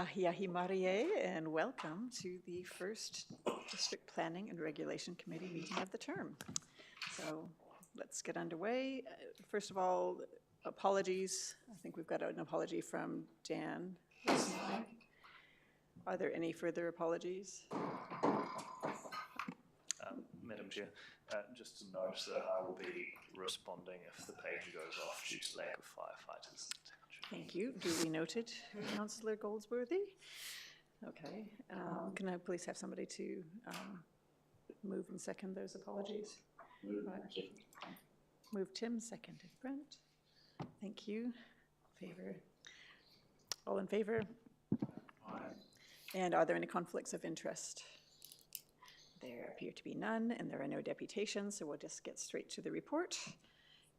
Ahiahi Marie, and welcome to the first District Planning and Regulation Committee meeting of the term. So let's get underway. First of all, apologies. I think we've got an apology from Dan. Are there any further apologies? Madam Chair, just to note that I will be responding if the page goes off due to lack of firefighters. Thank you. Duly noted, Councillor Goldsworthy. Okay. Can I please have somebody to move and second those apologies? Right. Move Tim, seconded Brent. Thank you. Favor. All in favor? Aye. And are there any conflicts of interest? There appear to be none, and there are no deputations, so we'll just get straight to the report.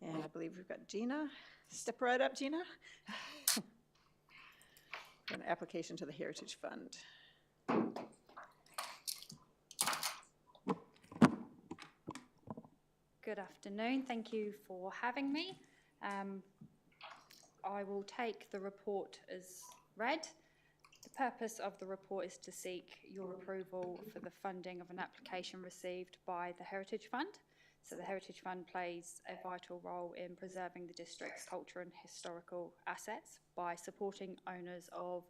And I believe we've got Gina. Step right up, Gina. An application to the Heritage Fund. Good afternoon. Thank you for having me. I will take the report as read. The purpose of the report is to seek your approval for the funding of an application received by the Heritage Fund. So the Heritage Fund plays a vital role in preserving the district's culture and historical assets by supporting owners of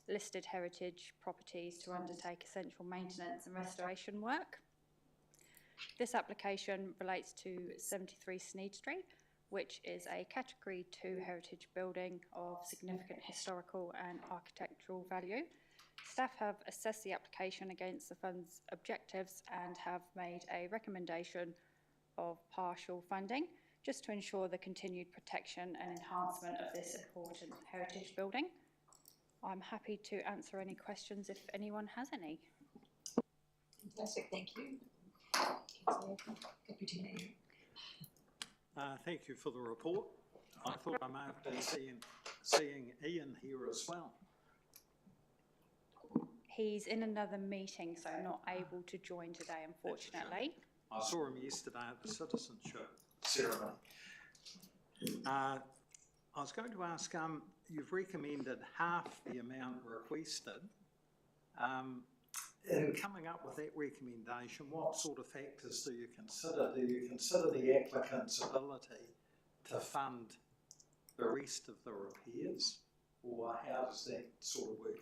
listed heritage properties to undertake essential maintenance and restoration work. This application relates to 73 Sneed Street, which is a Category 2 heritage building of significant historical and architectural value. Staff have assessed the application against the fund's objectives and have made a recommendation of partial funding just to ensure the continued protection and enhancement of this important heritage building. I'm happy to answer any questions if anyone has any. Fantastic, thank you. Thank you for the report. I thought I may have been seeing Ian here as well. He's in another meeting, so not able to join today, unfortunately. I saw him yesterday at the citizenship ceremony. I was going to ask, you've recommended half the amount requested. In coming up with that recommendation, what sort of factors do you consider? Do you consider the applicant's ability to fund the rest of the repairs, or how does that sort of work?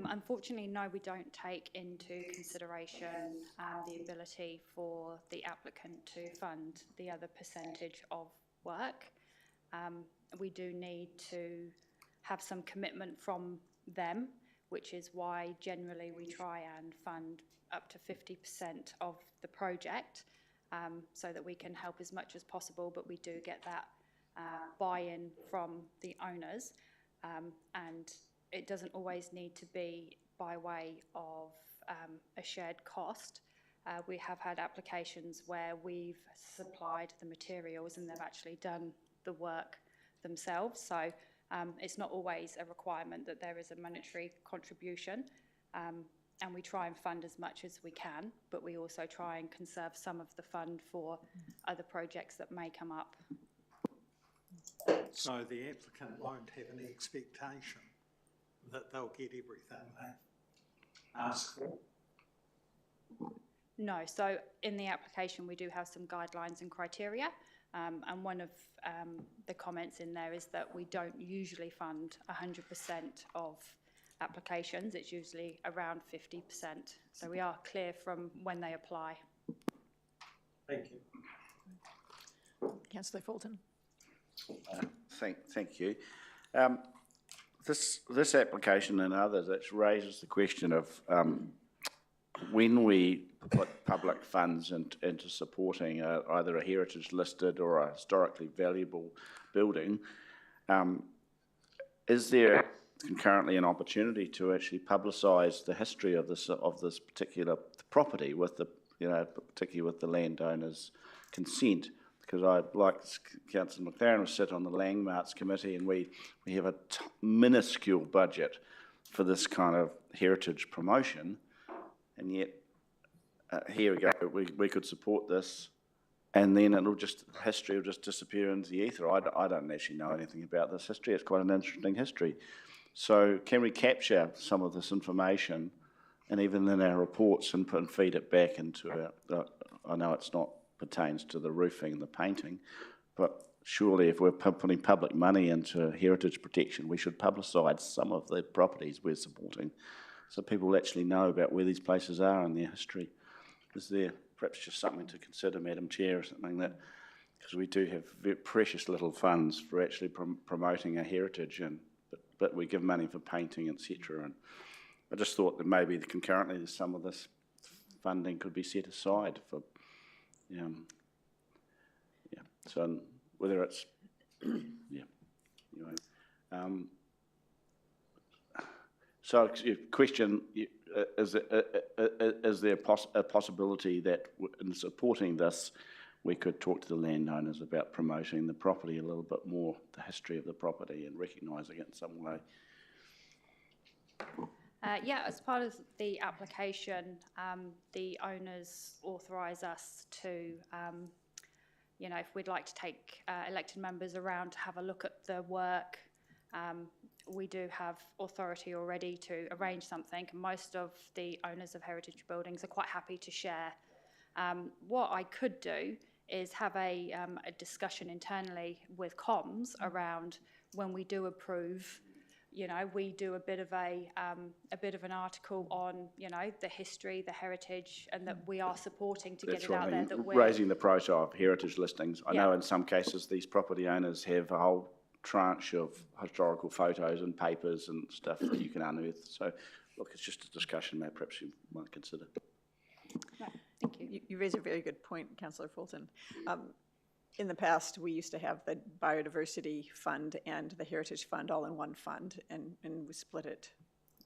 Unfortunately, no, we don't take into consideration the ability for the applicant to fund the other percentage of work. We do need to have some commitment from them, which is why generally we try and fund up to 50% of the project so that we can help as much as possible, but we do get that buy-in from the owners, and it doesn't always need to be by way of a shared cost. We have had applications where we've supplied the materials and they've actually done the work themselves, so it's not always a requirement that there is a monetary contribution, and we try and fund as much as we can, but we also try and conserve some of the fund for other projects that may come up. So the applicant won't have any expectation that they'll get everything they ask for? No, so in the application we do have some guidelines and criteria, and one of the comments in there is that we don't usually fund 100% of applications. It's usually around 50%. So we are clear from when they apply. Thank you. Councillor Fulton. Thank you. This application and others, it raises the question of when we put public funds into supporting either a heritage listed or a historically valuable building, is there concurrently an opportunity to actually publicise the history of this particular property with the, particularly with the landowner's consent? Because like Councillor McLaren will sit on the Landmarks Committee, and we have a minuscule budget for this kind of heritage promotion, and yet here we go, we could support this and then history will just disappear into the ether. I don't actually know anything about this history. It's quite an interesting history. So can we capture some of this information, and even in our reports, and feed it back into our, I know it's not pertains to the roofing and the painting, but surely if we're putting public money into heritage protection, we should publicise some of the properties we're supporting, so people actually know about where these places are and their history. Is there perhaps just something to consider, Madam Chair, or something that, because we do have very precious little funds for actually promoting our heritage, but we give money for painting, etc. And I just thought that maybe concurrently some of this funding could be set aside for, so whether it's, anyway. So, question, is there a possibility that in supporting this, we could talk to the landowners about promoting the property a little bit more, the history of the property, and recognising it in some way? Yeah, as part of the application, the owners authorise us to, if we'd like to take elected members around to have a look at the work, we do have authority already to arrange something. Most of the owners of heritage buildings are quite happy to share. What I could do is have a discussion internally with comms around when we do approve. We do a bit of an article on, the history, the heritage, and that we are supporting to get it out there. That we're raising the profile of heritage listings. I know in some cases these property owners have a whole tranche of historical photos and papers and stuff that you can unearth. So, look, it's just a discussion that perhaps you might consider. No, thank you. You raise a very good point, Councillor Fulton. In the past, we used to have the Biodiversity Fund and the Heritage Fund all in one fund, and we split it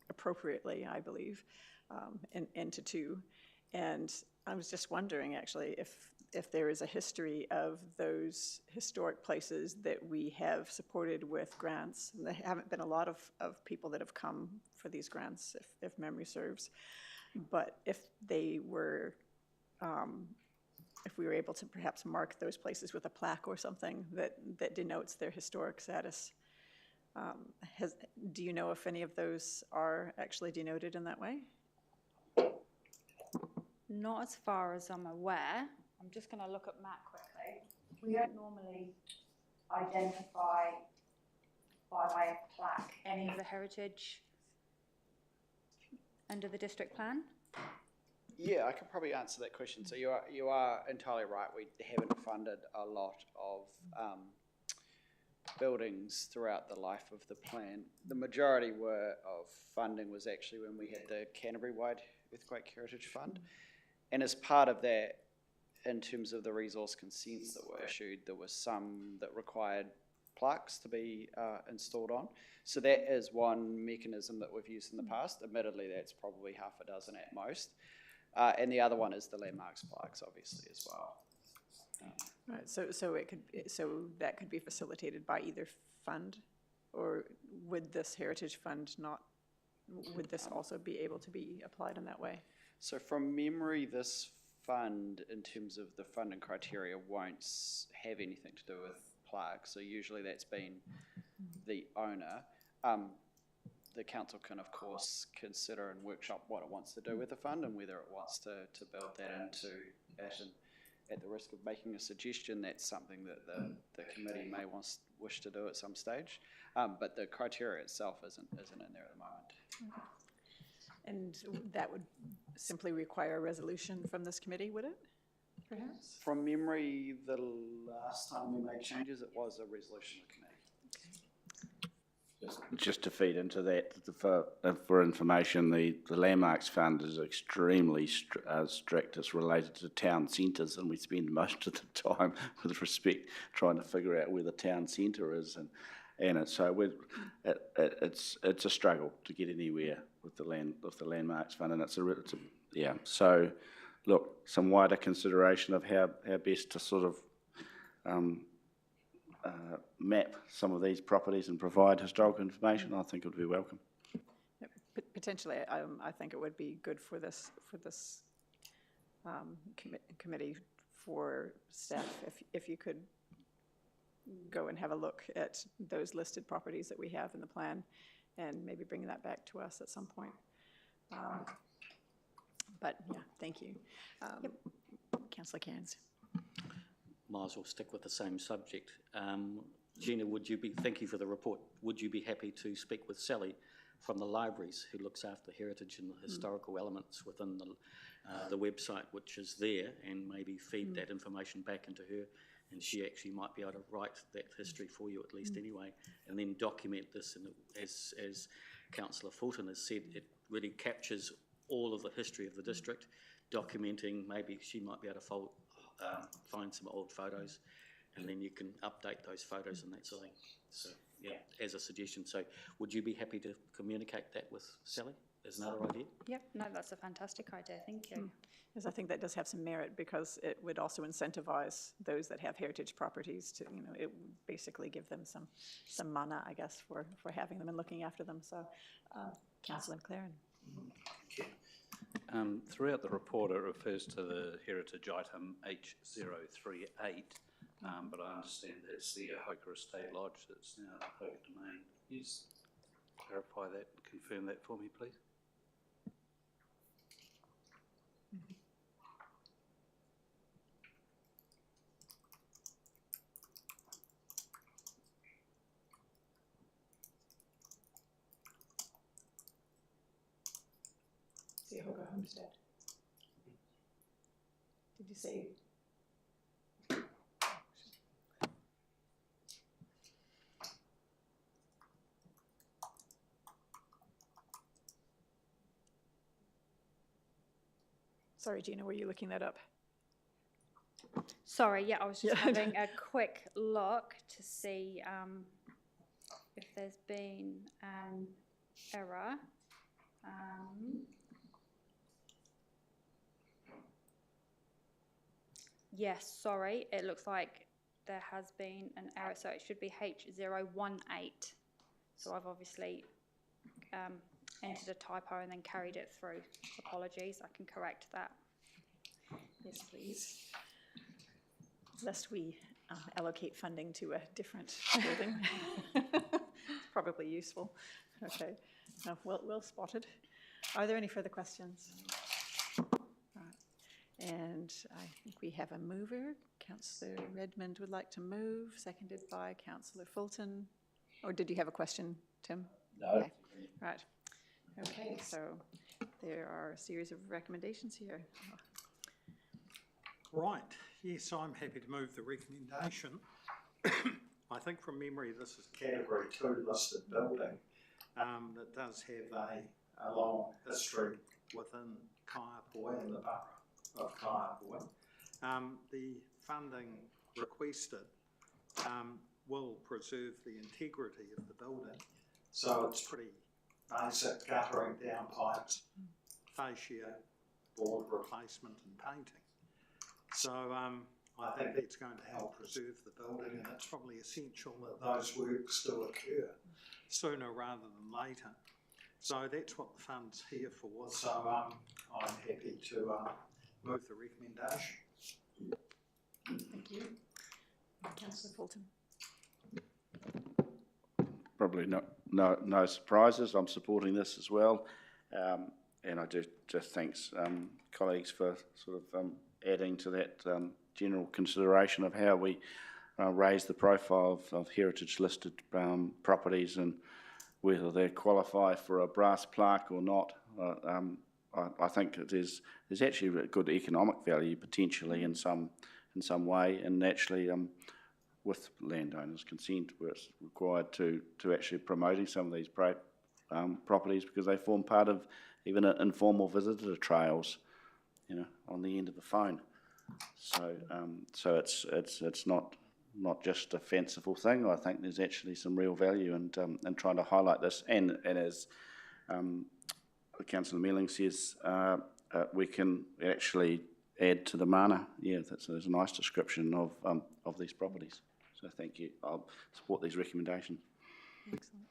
appropriately, I believe, into two. And I was just wondering, actually, if there is a history of those historic places that we have supported with grants. And there haven't been a lot of people that have come for these grants, if memory serves. But if they were... if we were able to perhaps mark those places with a plaque or something that denotes their historic status. Do you know if any of those are actually denoted in that way? Not as far as I'm aware. I'm just going to look at Matt quickly. We don't normally identify by way of plaque any of the heritage under the district plan. Yeah, I could probably answer that question. So you are entirely right. We haven't funded a lot of buildings throughout the life of the plan. The majority of funding was actually when we had the Canterbury-wide Earthquake Heritage Fund. And as part of that, in terms of the resource consents that were issued, there was some that required plaques to be installed on. So that is one mechanism that we've used in the past. Admittedly, that's probably half a dozen at most. And the other one is the landmarks plaques, obviously, as well. Right. So that could be facilitated by either fund, or would this heritage fund not? Would this also be able to be applied in that way? So from memory, this fund, in terms of the funding criteria, won't have anything to do with plaques. So usually that's been the owner. The council can, of course, consider and workshop what it wants to do with the fund and whether it wants to build that into it. And at the risk of making a suggestion, that's something that the committee may wish to do at some stage. But the criteria itself isn't in there at the moment. And that would simply require a resolution from this committee, would it? Perhaps? From memory, the last time we made changes, it was a resolution of the committee. Just to feed into that, for information, the Landmarks Fund is extremely strict. It's related to town centres, and we spend most of the time, with respect, trying to figure out where the town centre is, so it's a struggle to get anywhere with the Landmarks Fund, and yeah. So, look, some wider consideration of how best to sort of map some of these properties and provide historical information, I think it would be welcome. Potentially, I think it would be good for this committee for staff, if you could go and have a look at those listed properties that we have in the plan and maybe bring that back to us at some point. But yeah, thank you. Councillor Cairns. Might as well stick with the same subject. Gina, thank you for the report. Would you be happy to speak with Sally from the libraries, who looks after heritage and the historical elements within the website, which is there, and maybe feed that information back into her, and she actually might be able to write that history for you at least anyway, and then document this. And as Councillor Fulton has said, it really captures all of the history of the district, documenting. Maybe she might be able to find some old photos, and then you can update those photos and that sort of thing. So yeah, as a suggestion. So would you be happy to communicate that with Sally as another idea? Yep, no, that's a fantastic idea, thank you. Because I think that does have some merit, because it would also incentivize those that have heritage properties to, it would basically give them some mana, I guess, for having them and looking after them. So, Councillor McLaren. Throughout the report, it refers to the heritage item H038, but I understand that's the Hoka Estate Lodge that's now Hoka Domain. Can you just clarify that and confirm that for me, please? The Hoka Homestead. Did you say? Sorry, Gina, were you looking that up? Sorry, yeah, I was just having a quick look to see if there's been an error. Yes, sorry, it looks like there has been an error, so it should be H018. So I've obviously entered a typo and then carried it through. Apologies, I can correct that. Yes, please. Lest we allocate funding to a different building. It's probably useful. Okay, well spotted. Are there any further questions? And I think we have a mover. Councillor Redmond would like to move, seconded by Councillor Fulton. Or did you have a question, Tim? No. Okay. Right. Okay, so there are a series of recommendations here. Right, yes, I'm happy to move the recommendation. I think from memory this is category 2 listed building that does have a long history within Kaiapoi and the borough of Kaiapoi. The funding requested will preserve the integrity of the building, so it's pretty basic: guttering, downpipes, fascia, board replacement and painting. So I think that's going to help preserve the building, and it's probably essential that those works do occur sooner rather than later. So that's what the fund's here for. So I'm happy to move the recommendation. Thank you. Councillor Fulton. Probably no surprises. I'm supporting this as well, and I do just thanks colleagues for sort of adding to that general consideration of how we raise the profile of heritage listed properties and whether they qualify for a brass plaque or not. I think there's actually a good economic value potentially in some way, and actually with landowners' consent, where it's required to actually promoting some of these properties, because they form part of even informal visitor trails, on the end of the phone. So it's not just a fanciful thing. I think there's actually some real value in trying to highlight this, and as Councillor Melling says, we can actually add to the mana. Yeah, there's a nice description of these properties. So thank you. I'll support these recommendations. Excellent.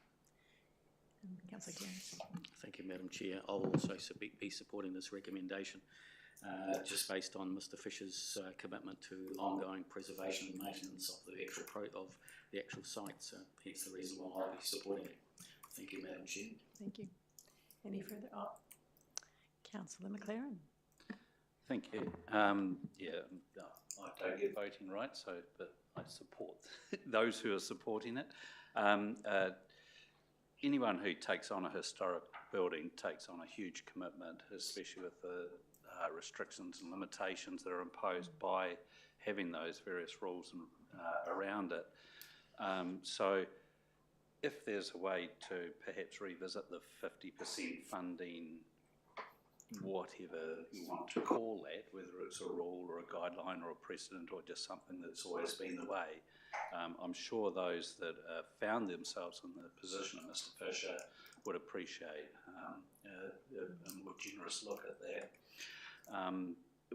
Councillor Cairns. Thank you, Madam Chair. I'll also be supporting this recommendation. just based on Mr Fisher's commitment to ongoing preservation and maintenance of the actual site. So hence the reason why I'll be supporting it. Thank you, Madam Chair. Thank you. Any further? Councillor McLaren. Thank you. Yeah, no, I don't get voting rights, but I support those who are supporting it. Anyone who takes on a historic building takes on a huge commitment, especially with the restrictions and limitations that are imposed by having those various rules around it. So if there's a way to perhaps revisit the 50% funding, whatever you want to call that, whether it's a rule or a guideline or a precedent or just something that's always been the way, I'm sure those that found themselves in the position of Mr Fisher would appreciate a more generous look at that.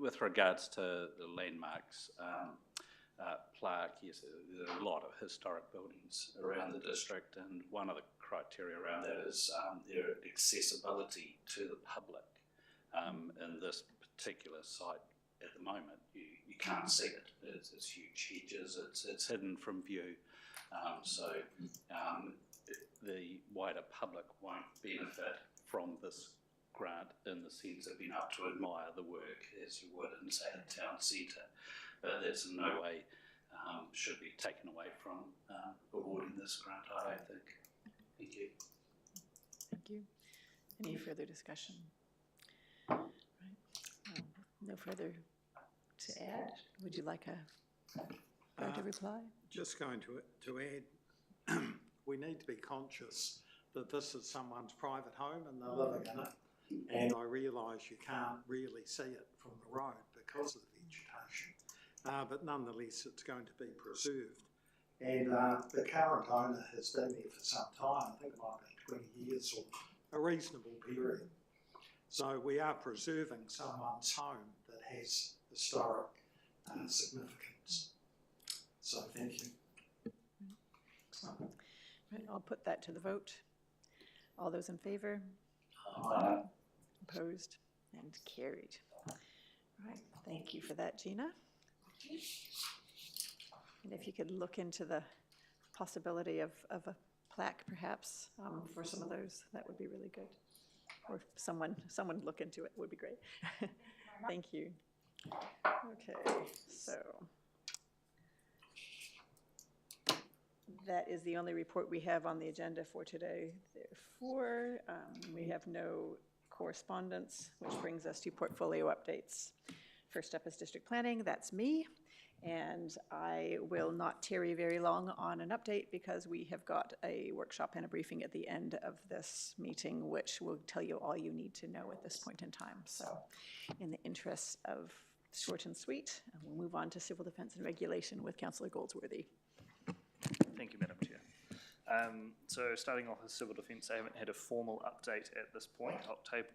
With regards to the landmarks plaque, yes, there's a lot of historic buildings around the district, and one of the criteria around that is their accessibility to the public. In this particular site at the moment, you can't see it. It's huge hedges, it's hidden from view, so the wider public won't benefit from this grant in the sense of being able to admire the work as you would in, say, a town centre. But that's in no way should be taken away from awarding this grant, I don't think. Thank you. Thank you. Any further discussion? Right. No further to add. Would you like a further reply? Just going to add, we need to be conscious that this is someone's private home and they're living in it. And I realise you can't really see it from the road because of the vegetation. But nonetheless, it's going to be preserved. And the current owner has been there for some time. I think it might be 20 years or a reasonable period. So we are preserving someone's home that has historic significance. So thank you. Right, I'll put that to the vote. All those in favour? Opposed and carried. Right, thank you for that, Gina. And if you could look into the possibility of a plaque perhaps for some of those, that would be really good. Or someone look into it would be great. Thank you. Okay, so that is the only report we have on the agenda for today. Therefore, we have no correspondence, which brings us to portfolio updates. First up is district planning. That's me. And I will not tarry very long on an update because we have got a workshop and a briefing at the end of this meeting, which will tell you all you need to know at this point in time. So in the interest of short and sweet, we'll move on to civil defence and regulation with Councillor Goldsworthy. Thank you, Madam Chair. So starting off with civil defence, I haven't had a formal update at this point.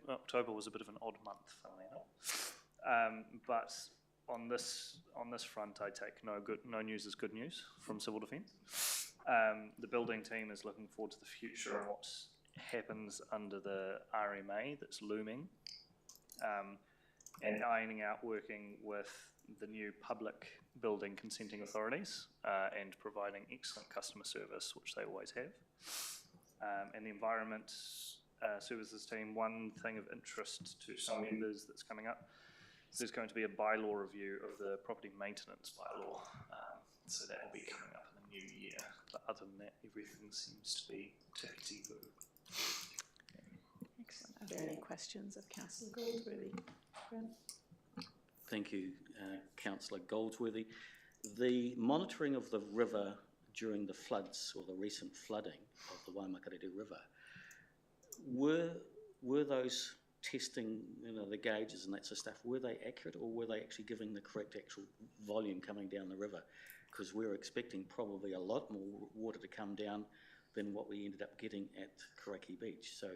October was a bit of an odd month, funnily enough. But on this front, I take no news as good news from civil defence. The building team is looking forward to the future and what happens under the RMA that's looming, and ironing out working with the new public building consenting authorities and providing excellent customer service, which they always have. And the environment services team, one thing of interest to some members that's coming up, so there's going to be a bylaw review of the property maintenance bylaw. So that will be coming up in the new year. But other than that, everything seems to be tickety-boo. Excellent. Are there any questions of Councillor Goldsworthy? Brent? Thank you, Councillor Goldsworthy. The monitoring of the river during the floods or the recent flooding of the Waimakariri River, were those testing, the gauges and that sort of stuff, were they accurate or were they actually giving the correct actual volume coming down the river? Because we were expecting probably a lot more water to come down than what we ended up getting at Karaki Beach. So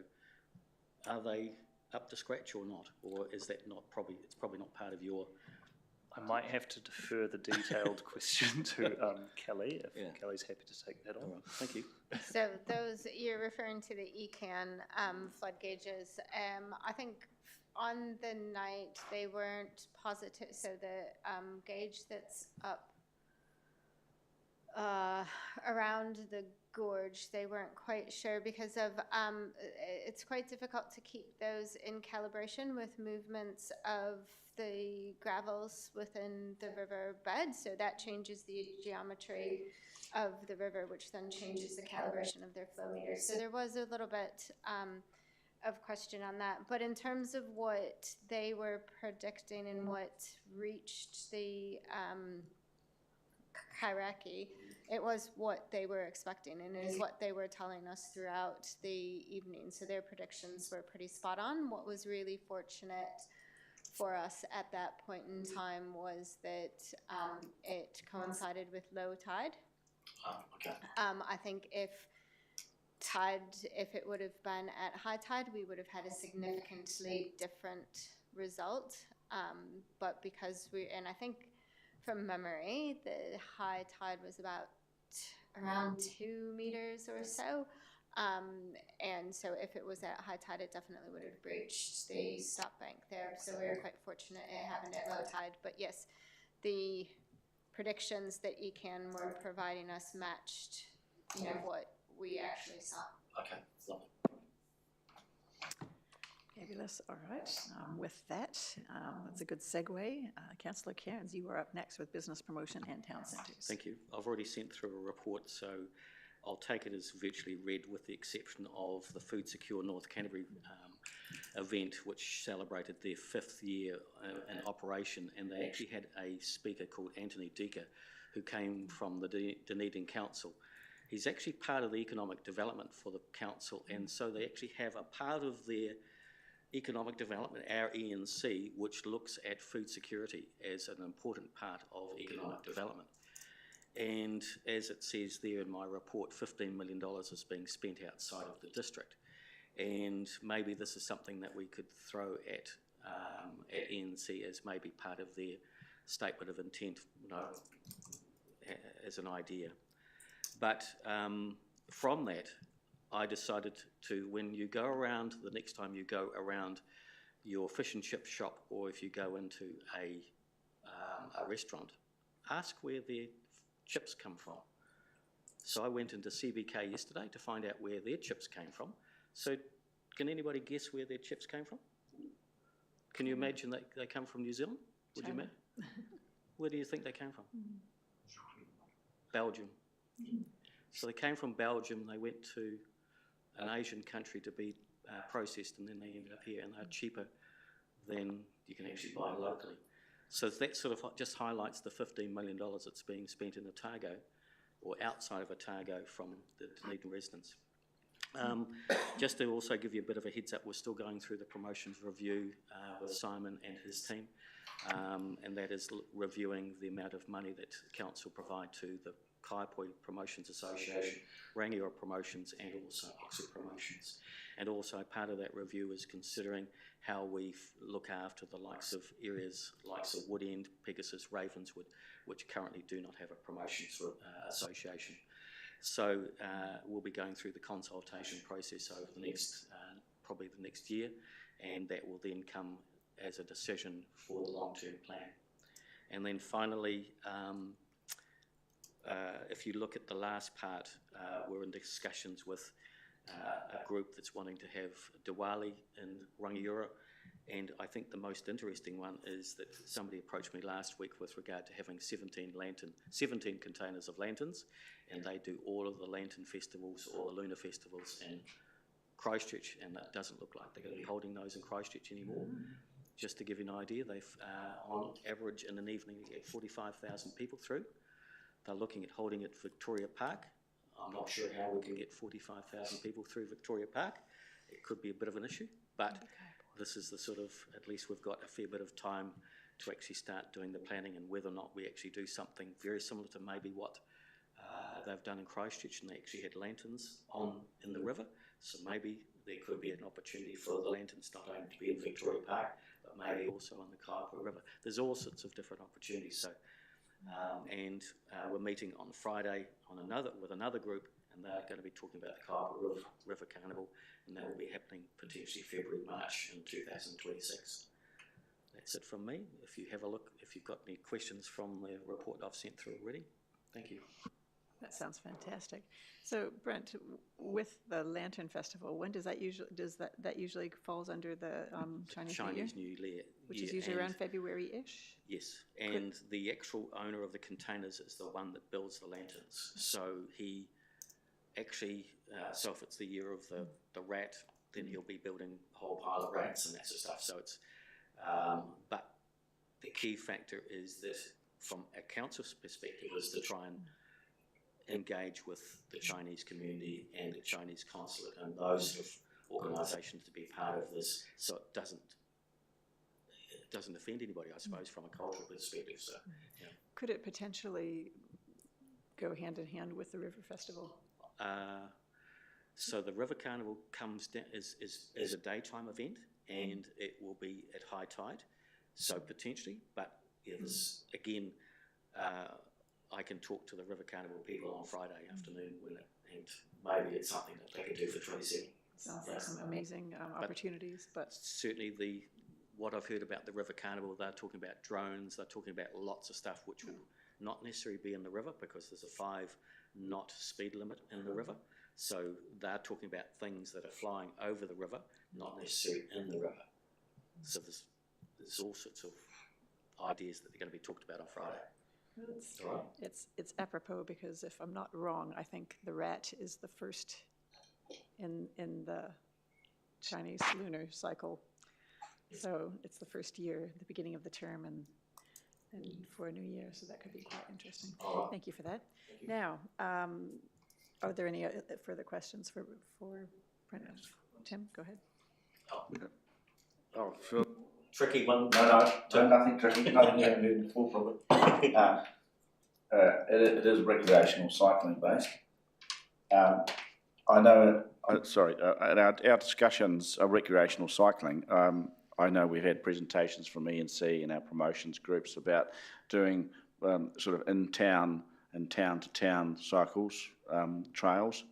are they up to scratch or not? Or is that not it's probably not part of your... I might have to defer the detailed question to Kelly, if Kelly's happy to take that on. All right, thank you. So those, you're referring to the ECAN flood gauges. I think on the night, they weren't positive, so the gauge that's up around the gorge, they weren't quite sure because of, it's quite difficult to keep those in calibration with movements of the gravels within the river bed, so that changes the geometry of the river, which then changes the calibration of their flow meters. So there was a little bit of question on that. But in terms of what they were predicting and what reached the kairaki, it was what they were expecting, and it is what they were telling us throughout the evening. So their predictions were pretty spot on. What was really fortunate for us at that point in time was that it coincided with low tide. Okay. I think if it would have been at high tide, we would have had a significantly different result. But because and I think from memory, the high tide was about around 2 meters or so. And so if it was at high tide, it definitely would have breached the stop bank there. So we were quite fortunate it happened at low tide. But yes, the predictions that ECAN were providing us matched, what we actually saw. Okay, lovely. Fabulous. All right. With that, that's a good segue. Councillor Cairns, you are up next with business promotion and town centres. Thank you. I've already sent through a report, so I'll take it as virtually read with the exception of the Food Secure North Canterbury event, which celebrated their 5th year in operation, and they actually had a speaker called Anthony Deaker, who came from the Dunedin Council. He's actually part of the economic development for the council, and so they actually have a part of their economic development, our ENC, which looks at food security as an important part of economic development. And as it says there in my report, $15 million is being spent outside of the district. And maybe this is something that we could throw at ENC as maybe part of their statement of intent, as an idea. But from that, I decided to, when you go around, the next time you go around your fish and chip shop, or if you go into a restaurant, ask where their chips come from. So I went into CBK yesterday to find out where their chips came from. So can anybody guess where their chips came from? Can you imagine that they come from New Zealand? Would you imagine? Where do you think they came from? Belgium. So they came from Belgium, they went to an Asian country to be processed, and then they ended up here, and they're cheaper than you can actually buy locally. So that sort of just highlights the $15 million that's being spent in Otago, or outside of Otago, from the Dunedin residents. Just to also give you a bit of a heads up, we're still going through the promotions review with Simon and his team, and that is reviewing the amount of money that council provide to the Kaipoi Promotions Association, Rangiora Promotions, and also Exit Promotions. And also part of that review is considering how we look after the likes of areas like Woodend, Pegasus, Ravenswood, which currently do not have a promotions association. So we'll be going through the consultation process over the next, probably the next year, and that will then come as a decision for the long-term plan. And then finally, if you look at the last part, we're in discussions with a group that's wanting to have Diwali in Rangiora, and I think the most interesting one is that somebody approached me last week with regard to having 17 containers of lanterns, and they do all of the lantern festivals or the lunar festivals in Christchurch, and it doesn't look like they're going to be holding those in Christchurch anymore. Just to give you an idea, they've on average in an evening you get 45,000 people through. They're looking at holding it at Victoria Park. I'm not sure how we can get 45,000 people through Victoria Park. It could be a bit of an issue, but this is the sort of, at least we've got a fair bit of time to actually start doing the planning, and whether or not we actually do something very similar to maybe what they've done in Christchurch, and they actually had lanterns in the river. So maybe there could be an opportunity for the lanterns not only to be in Victoria Park, but maybe also on the Kaipoi River. There's all sorts of different opportunities. So, and we're meeting on Friday with another group, and they're going to be talking about the Kaipoi River Carnival and that will be happening potentially February, March in 2026. That's it from me. If you have a look, if you've got any questions from the report I've sent through already, thank you. That sounds fantastic. So Brent, with the Lantern Festival, when does that usually falls under the Chinese New Year? New Year. Which is usually around February-ish? Yes, and the actual owner of the containers is the one that builds the lanterns. So he actually, so if it's the year of the rat, then he'll be building a whole pile of rats and that sort of stuff. So it's, but the key factor is that from a council's perspective is to try and engage with the Chinese community and the Chinese consulate and those sort of organisations to be part of this, so it doesn't offend anybody, I suppose, from a cultural perspective. So, yeah. Could it potentially go hand in hand with the River Festival? So the River Carnival comes down is a daytime event, and it will be at high tide. So potentially, but yeah, this again. I can talk to the River Carnival people on Friday afternoon and maybe it's something that they could do for 27. Sounds like some amazing opportunities, but certainly what I've heard about the River Carnival, they're talking about drones, they're talking about lots of stuff which will not necessarily be in the river because there's a 5-knot speed limit in the river. So they're talking about things that are flying over the river, not necessarily in the river. So there's all sorts of ideas that are going to be talked about on Friday. It's apropos because if I'm not wrong, I think the rat is the first in the Chinese lunar cycle. So it's the first year, the beginning of the term, and for a new year. So that could be quite interesting. Thank you for that. Now, are there any further questions for Brent? Tim, go ahead. Oh, sure. Tricky one. No, nothing tricky, nothing you haven't heard before, probably. It is recreational cycling based. I know, at our discussions of recreational cycling, I know we've had presentations from E&C and our promotions groups about doing sort of in-town and town-to-town cycles, trails.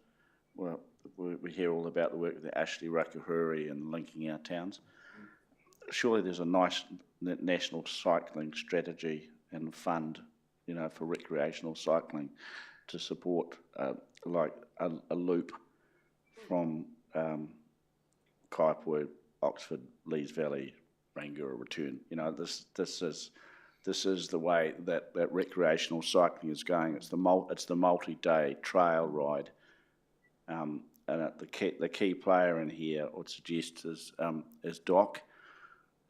Well, we hear all about the work of the Ashley Rakahuri and linking our towns. Surely there's a nice national cycling strategy and fund, you know, for recreational cycling to support like a loop from Kaipoi, Oxford, Lees Valley, Rangiora return. You know, this is the way that recreational cycling is going. It's the multi-day trail ride, and the key player in here, I would suggest, is Dock,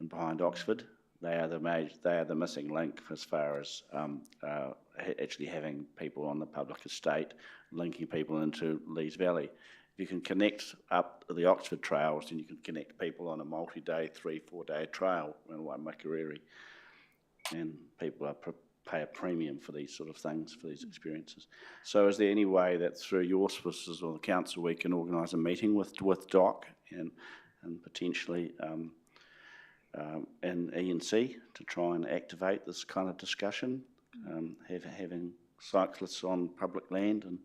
and behind Oxford. They are the missing link as far as actually having people on the public estate, linking people into Lees Valley. If you can connect up the Oxford trails, then you can connect people on a multi-day, 3-4 day trail in waimakariri. And people pay a premium for these sort of things, for these experiences. So is there any way that through your auspices or the council we can organise a meeting with Doc and potentially and E&C to try and activate this kind of discussion, having cyclists on public land? And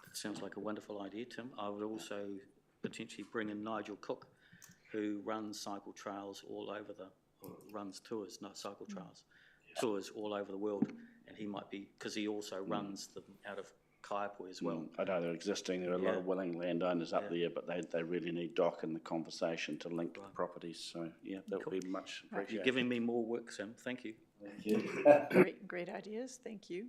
that sounds like a wonderful idea, Tim. I would also potentially bring in Nigel Cook, who runs cycle trails all over runs tours, not cycle trails, tours all over the world, and he might be, because he also runs them out of Kaipoi as well. I know they're existing, there are a lot of willing landowners up there, but they really need Doc in the conversation to link the properties, so yeah, that would be much appreciated. You're giving me more work, Sam, thank you. Thank you. Great ideas, thank you.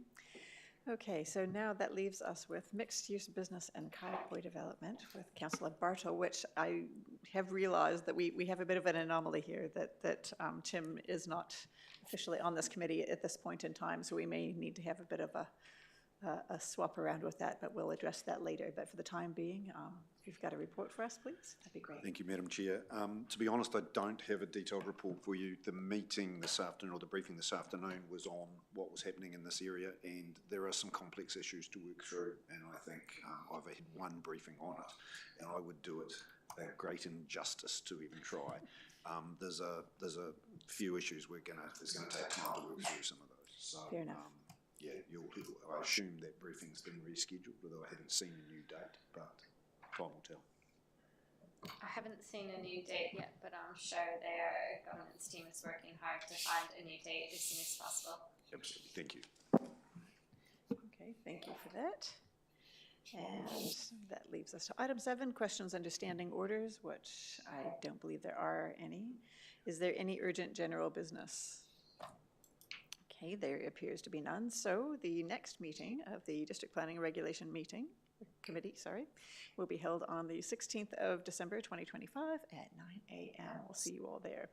Okay, so now that leaves us with mixed-use business and Kaipoi development with Councillor Bartle, which I have realised that we have a bit of an anomaly here, that Tim is not officially on this committee at this point in time, so we may need to have a bit of a swap around with that, but we'll address that later. But for the time being, if you've got a report for us, please, that'd be great. Thank you, Madam Chair. To be honest, I don't have a detailed report for you. The meeting this afternoon, or the briefing this afternoon, was on what was happening in this area, and there are some complex issues to work through, and I think I've had one briefing on it, and I would do it a great injustice to even try. There's a few issues it's gonna take time to work through some of those. So, fair enough. Yeah, I assume that briefing's been rescheduled, although I haven't seen a new date, but time will tell. haven't seen a new date yet, but I'm sure their governance team is working hard to find a new date as soon as possible. Absolutely, thank you. Okay, thank you for that. And that leaves us to item 7, questions under standing orders, which I don't believe there are any. Is there any urgent general business? Okay, there appears to be none. So the next meeting of the District Planning and Regulation Committee, will be held on the 16th of December, 2025 at 9 a.m. We'll see you all there.